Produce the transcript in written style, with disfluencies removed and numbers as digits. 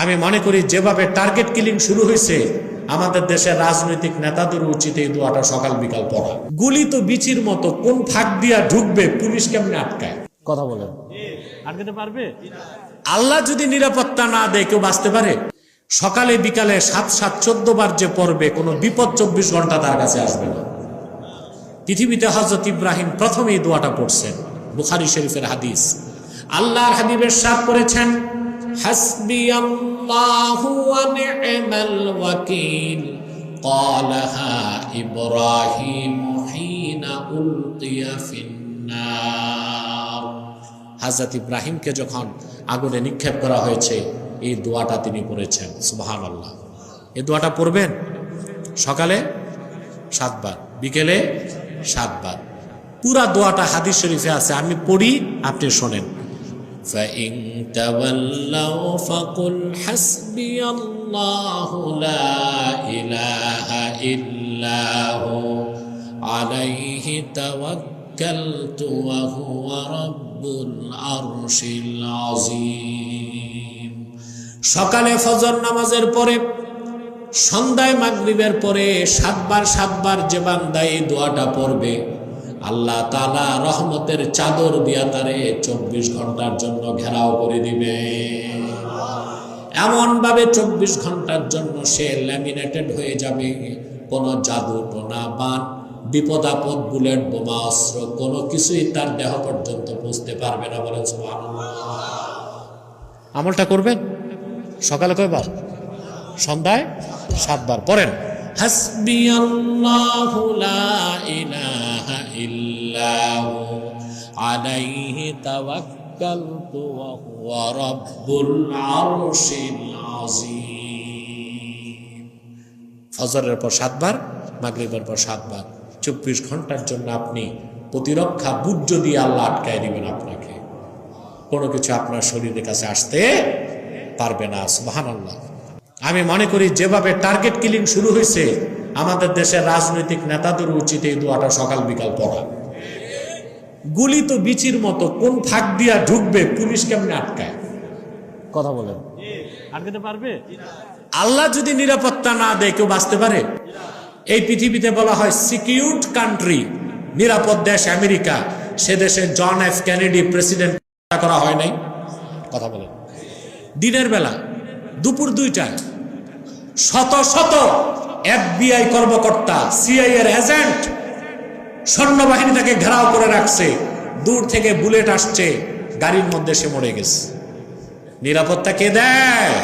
আমি মনে করি যেভাবে টার্গেট কিলিং শুরু হয়েছে, আমাদের দেশের রাজনৈতিক নেতাদের উচিত এই দোয়াটা সকাল বিকাল পড়া। গুলি তো বিচির মতো, কোন ফাঁক দিয়া ঢুকবে পুলিশ কেমনে আটকায়? কথা বলেন, আটকাতে পারবে? আল্লাহ যদি নিরাপত্তা না দেয় কেউ বাঁচতে পারে? সকালে বিকালে 7-7-14 বার যে পড়বে, কোনো বিপদ 24 ঘন্টা তার কাছে আসবে না। পৃথিবীতে হযরত ইব্রাহিম প্রথমে এই দোয়াটা পড়ছেন, বুখারী শরীফের হাদিস। আল্লাহর হাবিবের সাথ করেছেন, হাসবিয়াল্লাহু ওয়া নি'মাল ওয়াকিল ক্বালাহা ইব্রাহিম হিনা উলকিয়া ফিন্নার। হযরত ইব্রাহিমকে যখন আগুনে নিক্ষেপ করা হয়েছে, এই দোয়াটা তিনি পড়েছেন। সুবহানাল্লাহ। এই দোয়াটা পড়বেন সকালে 7 বার, বিকেলে 7 বার। পুরা দোয়াটা হাদিস শরীফে আছে, আমি পড়ি, আপনি শোনেন। فَإِن تَوَلَّوْا فَقُلْ حَسْبِيَ اللَّهُ لَا إِلَهَ إِلَّا هُوَ عَلَيْهِ تَوَكَّلْتُ وَهُوَ رَبُّ الْعَرْشِ الْعَظِيمِ। সকালে ফজর নামাজের পরে, সন্ধ্যায় মাগরিবের পরে 7 বার যে বান্দা এই দোয়াটা পড়বে, আল্লাহ তাআলা রহমতের চাদর দিয়া তারে 24 ঘন্টার জন্য ঘেরাও করে দিবে। এমন ভাবে 24 ঘন্টার জন্য সে ল্যামিনেটেড হয়ে যাবে। কোনো জাদু টোনা বান বিপদ আপদ বুলেট বোমা অস্ত্র কোনো কিছুই তার দেহ পর্যন্ত পৌঁছতে পারবে না। বলেন সুবহানাল্লাহ। আমলটা করবেন সকালে কয়বার? সন্ধ্যায় 7 বার পড়েন। হাসবিয়াল্লাহু লা ইলাহা ইল্লা হু আলাইহি তাওয়াক্কালতু ওয়া হুয়া রাব্বুল আরশিল আযীম। ফজরের পর 7 বার, মাগরিবের পর 7 বার, 24 ঘন্টার জন্য আপনি প্রতিরক্ষা বুর্জ দিয়ে আল্লাহ আটকায় দিবেন আপনাকে। কোনো কিছু আপনার শরীরের কাছে আসতে পারবে না। সুবহানাল্লাহ। আমি মনে করি যেভাবে টার্গেট কিলিং শুরু হয়েছে, আমাদের দেশের রাজনৈতিক নেতাদের উচিত এই দোয়াটা সকাল বিকাল পড়া। গুলি তো বিচির মতো, কোন ফাঁক দিয়া ঢুকবে পুলিশ কেমনে আটকায়? কথা বলেন, আটকাতে পারবে? আল্লাহ যদি নিরাপত্তা না দেয় কেউ বাঁচতে পারে? এই পৃথিবীতে বলা হয় সিকিউরড কান্ট্রি, নিরাপদ দেশ আমেরিকা। সে দেশে জন এফ কেনেডি প্রেসিডেন্ট করা হয় নাই? কথা বলেন। দিনের বেলা দুপুর 2টায় শত শত FBI কর্মকর্তা, CIA এর এজেন্ট, সৈন্যবাহিনী তাকে ঘেরাও করে রাখছে। দূর থেকে বুলেট আসছে, গাড়ির মধ্যে সে মরে গেছে। নিরাপত্তা কে দেয়?